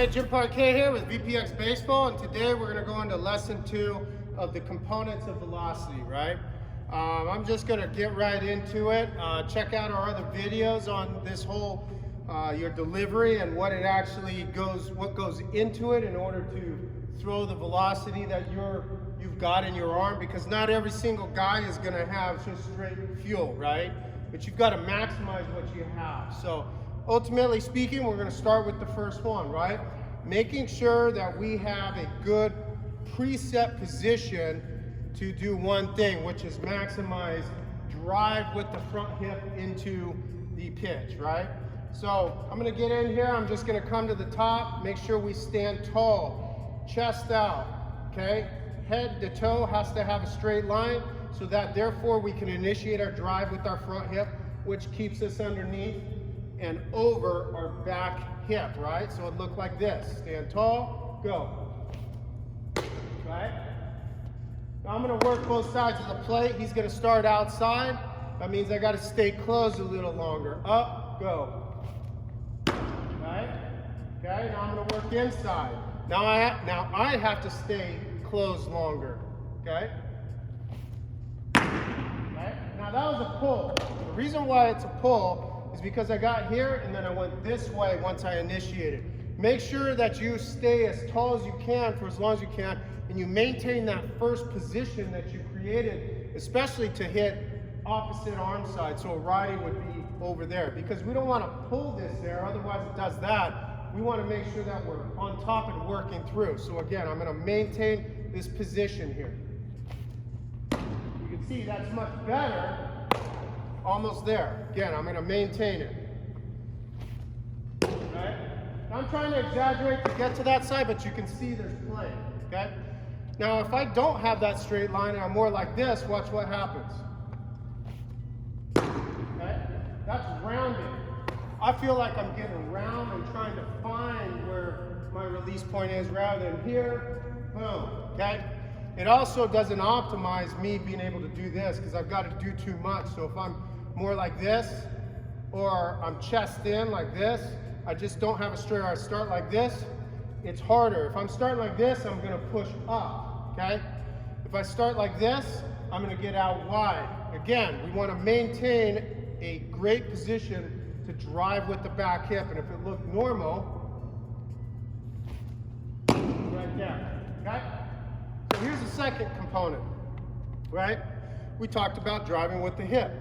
Hey, Jim Parquet here with VPX Baseball, and today we're going to go into lesson 2 of the components of velocity, right? I'm just going to get right into it. Check out our other videos on this whole, your delivery and what it actually what goes into it in order to throw the velocity that you've got in your arm, because not every single guy is going to have just straight fuel, right? But you've got to maximize what you have. So ultimately speaking, we're going to start with the first one, right? Making sure that we have a good preset position to do one thing, which is maximize drive with the front hip into the pitch, right? So I'm going to get in here. I'm just going to come to the top. Make sure we stand tall, chest out, okay? Head to toe has to have a straight line so that therefore we can initiate our drive with our front hip, which keeps us underneath and over our back hip, right? So it looked like this. Stand tall, go. Right? Now I'm going to work both sides of the plate. He's going to start outside. That means I got to stay closed a little longer. Up, go. Right? Okay, now I'm going to work inside. Now I have to stay closed longer. Okay? Right? Now that was a pull. The reason why it's a pull is because I got here and then I went this way once I initiated. Make sure that you stay as tall as you can for as long as you can, and you maintain that first position that you created, especially to hit opposite arm side. So a righty would be over there, because we don't want to pull this there, otherwise it does that. We want to make sure that we're on top and working through. So again, I'm going to maintain this position here. You can see that's much better. Almost there. Again, I'm going to maintain it. Okay? I'm trying to exaggerate to get to that side, but you can see there's play. Okay? Now, if I don't have that straight line and I'm more like this, watch what happens. Okay? That's rounding. I feel like I'm getting round and trying to find where my release point is rather than here. Boom. Okay? It also doesn't optimize me being able to do this because I've got to do too much. So if I'm more like this, or I'm chest in like this, I just don't have a straight arm. I start like this, it's harder. If I'm starting like this, I'm gonna push up, okay? If I start like this, I'm gonna get out wide. Again, we wanna maintain a great position to drive with the back hip, and if it looked normal, right there, okay? So here's the second component, right? We talked about driving with the hip.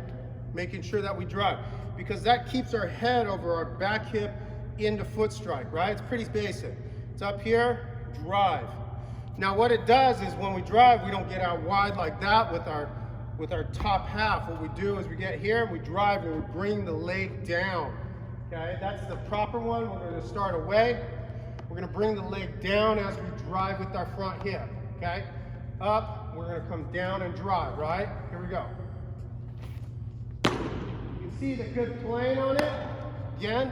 Making sure that we drive, because that keeps our head over our back hip into foot strike, right? It's pretty basic. It's up here, drive. Now what it does is when we drive, we don't get out wide like that with our top half. What we do is we get here and we drive and we bring the leg down, okay? That's the proper one. We're going to start away. We're going to bring the leg down as we drive with our front hip, okay? Up, we're going to come down and drive, right? Here we go. See the good plane on it? Again,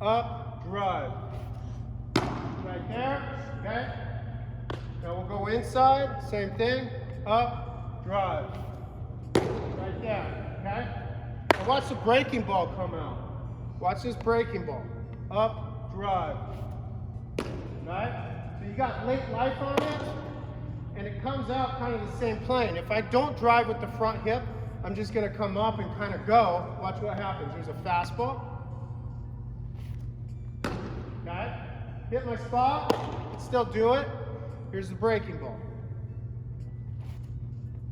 up, drive. Right there, okay? Now we'll go inside, same thing, up, drive. Right there, okay? Now watch the breaking ball come out. Watch this breaking ball. Up, drive. Right? So you got late life on it, and it comes out kind of the same plane. If I don't drive with the front hip, I'm just going to come up and kind of go. Watch what happens. There's a fastball. Okay. Hit my spot. Can still do it. Here's the breaking ball.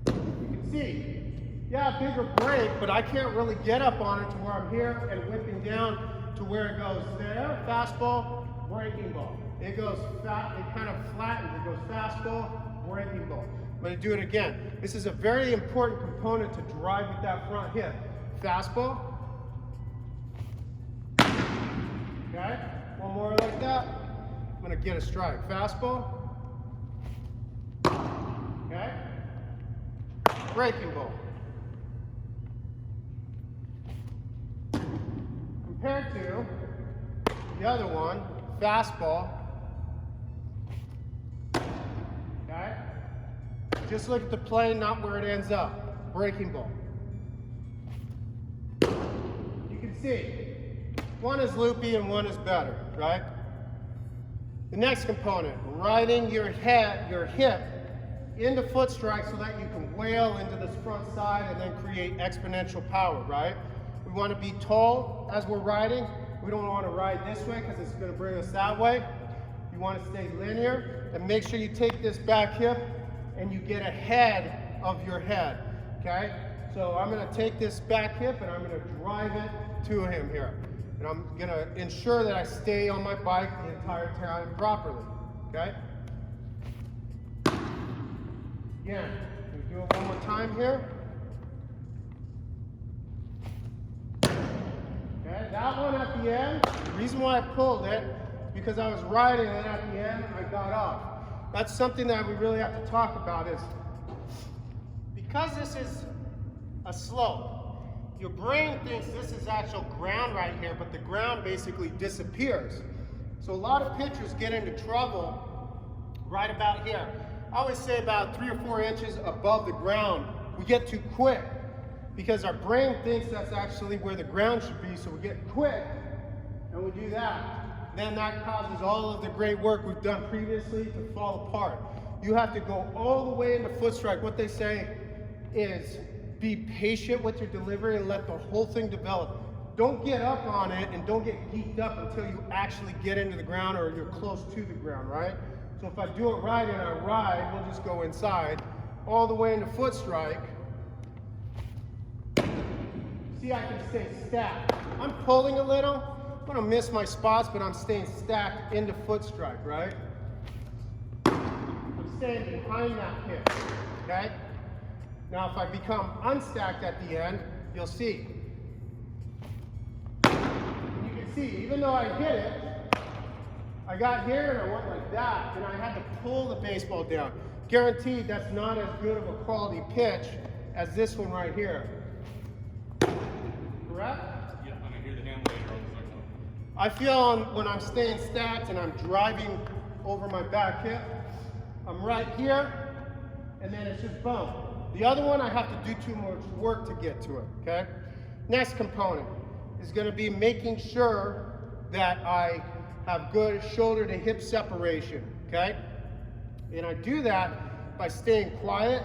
You can see, yeah, bigger break, but I can't really get up on it to where I'm here and whipping down to where it goes there. Fastball, breaking ball. It goes fat. It kind of flattens. It goes fastball, breaking ball. I'm going to do it again. This is a very important component to drive with that front hip. Fastball. Okay. One more like that. I'm going to get a strike. Fastball. Okay. Breaking ball. Compared to the other one, fastball. Okay. Just look at the plane, not where it ends up. Breaking ball. You can see, one is loopy and one is better, right? The next component, riding your hip into foot strike so that you can wail into this front side and then create exponential power, right? We want to be tall as we're riding. We don't want to ride this way because it's going to bring us that way. You want to stay linear and make sure you take this back hip and you get ahead of your head, okay? So I'm going to take this back hip and I'm going to drive it to him here. And I'm going to ensure that I stay on my bike the entire time properly, okay? Again, we do it one more time here. Okay, that one at the end, the reason why I pulled it, because I was riding and at the end I got off. That's something that we really have to talk about is, because this is a slope, your brain thinks this is actual ground right here, but the ground basically disappears. So a lot of pitchers get into trouble right about here. I always say about 3 or 4 inches above the ground. We get too quick because our brain thinks that's actually where the ground should be, so we get quick and we do that. Then that causes all of the great work we've done previously to fall apart. You have to go all the way into foot strike. What they say is be patient with your delivery and let the whole thing develop. Don't get up on it and don't get geeked up until you actually get into the ground or you're close to the ground, right? So if I do it right and I ride, we'll just go inside all the way into foot strike. See, I can stay stacked. I'm pulling a little. I'm gonna miss my spots, but I'm staying stacked into foot strike, right? I'm staying behind that hip, okay? Now, if I become unstacked at the end, you'll see. You can see, even though I hit it, I got here and I went like that, and I had to pull the baseball down. Guaranteed that's not as good of a quality pitch as this one right here. Correct? Yeah, I'm gonna hear the hand later on the second one. I feel when I'm staying stacked and I'm driving over my back hip, I'm right here, and then it's just boom. The other one, I have to do too much work to get to it, okay? Next component is gonna be making sure that I have good shoulder to hip separation, okay? And I do that by staying quiet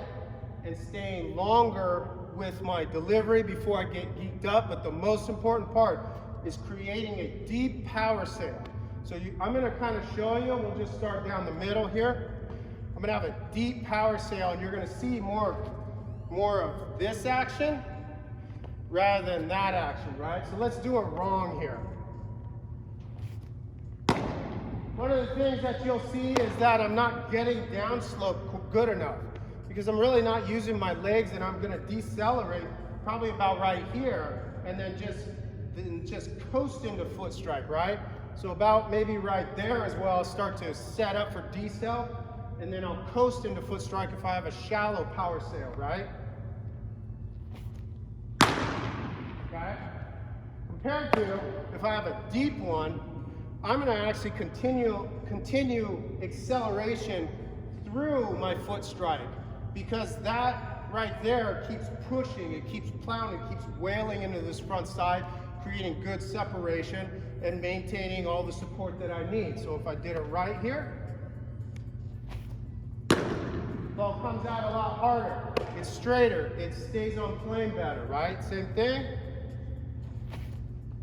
and staying longer with my delivery before I get geeked up, but the most important part is creating a deep power sail. So I'm gonna kind of show you, we'll just start down the middle here. I'm gonna have a deep power sail and you're gonna see more of this action rather than that action, right? So let's do it wrong here. One of the things that you'll see is that I'm not getting downslope good enough because I'm really not using my legs, and I'm gonna decelerate probably about right here and then just coast into foot strike, right? So about maybe right there as well, I'll start to set up for decel, and then I'll coast into foot strike if I have a shallow power sail, right? Okay? Compared to if I have a deep one, I'm gonna actually continue acceleration through my foot strike, because that right there keeps pushing, it keeps plowing, it keeps wailing into this front side, creating good separation and maintaining all the support that I need. So if I did it right here, ball comes out a lot harder. It's straighter. It stays on plane better, right? Same thing.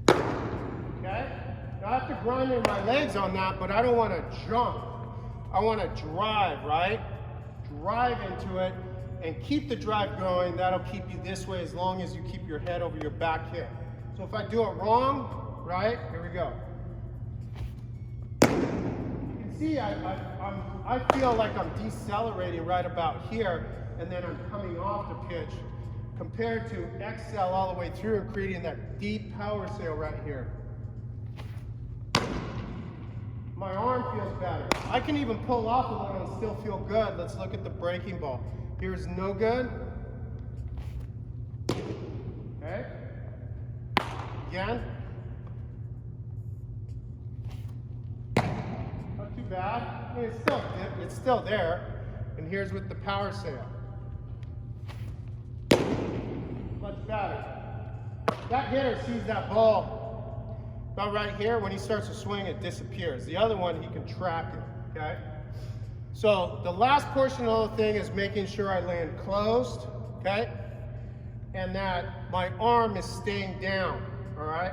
Okay? Now I have to grind in my legs on that, but I don't want to jump. I want to drive, right? Drive into it and keep the drive going. That'll keep you this way as long as you keep your head over your back hip. So if I do it wrong, right? Here we go. You can see I feel like I'm decelerating right about here, and then I'm coming off the pitch, compared to exhale all the way through and creating that deep power sail right here. My arm feels better. I can even pull off a little and still feel good. Let's look at the breaking ball. Here's no good. Okay. Again. Not too bad. I mean, it's still there. And here's with the power sail. Much better. That hitter sees that ball About right here, when he starts to swing, it disappears. The other one, he can track it, okay? So the last portion of the thing is making sure I land closed, okay? And that my arm is staying down, all right?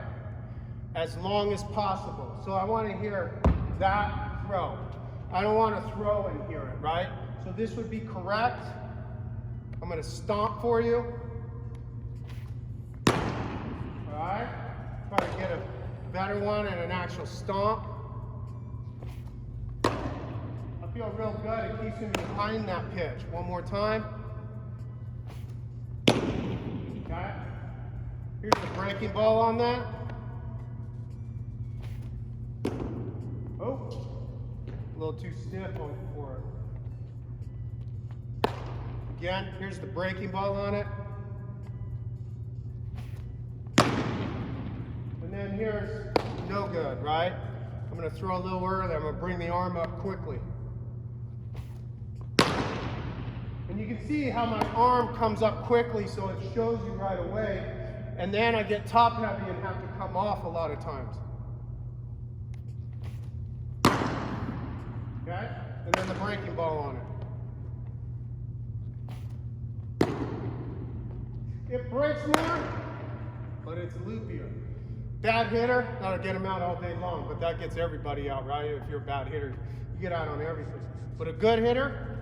As long as possible. So I want to hear that throw. I don't want to throw and hear it, right? So this would be correct. I'm going to stomp for you. All right? Try to get a better one and an actual stomp. I feel real good. It keeps me behind that pitch. One more time. Okay? Here's the breaking ball on that. Oh, a little too stiff for it. Again, here's the breaking ball on it. And then here's no good, right? I'm going to throw a little early. I'm going to bring the arm up quickly. And you can see how my arm comes up quickly, so it shows you right away. And then I get top heavy and have to come off a lot of times. Okay? And then the breaking ball on it. It breaks more, but it's loopier. Bad hitter, that'll get him out all day long, but that gets everybody out, right? If you're a bad hitter, you get out on everything. But a good hitter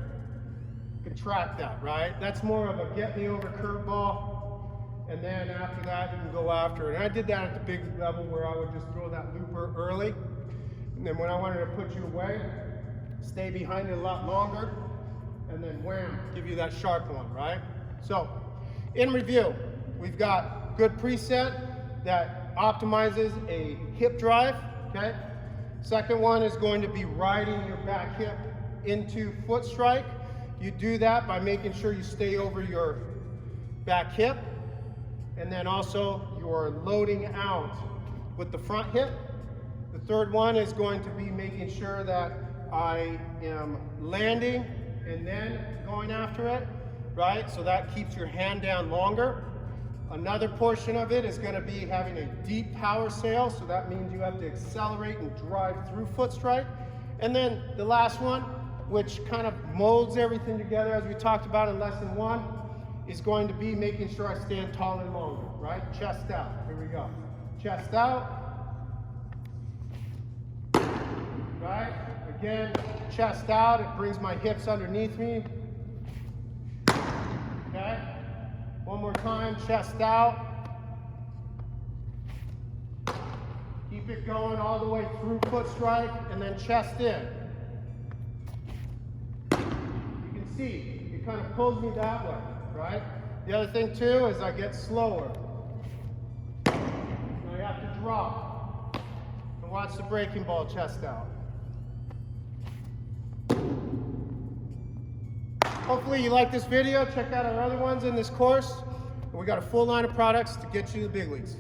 can track that, right? That's more of a get me over curveball, and then after that, you can go after it. And I did that at the big level where I would just throw that looper early, and then when I wanted to put you away, stay behind it a lot longer, and then wham, give you that sharp one, right? So, in review, we've got good preset that optimizes a hip drive, okay? Second one is going to be riding your back hip into foot strike. You do that by making sure you stay over your back hip, and then also you're loading out with the front hip. The third one is going to be making sure that I am landing and then going after it, right? So that keeps your hand down longer. Another portion of it is going to be having a deep power sail, so that means you have to accelerate and drive through foot strike. And then the last one, which kind of molds everything together as we talked about in lesson 1, is going to be making sure I stand tall and longer, right? Chest out. Here we go. Chest out. Right? Again, chest out. It brings my hips underneath me. Okay? One more time, chest out. Keep it going all the way through foot strike, and then chest in. You can see, it kind of pulls me that way, right? The other thing too is I get slower. And I have to drop. And watch the breaking ball, chest out. Hopefully you like this video. Check out our other ones in this course. We got a full line of products to get you to the big leagues.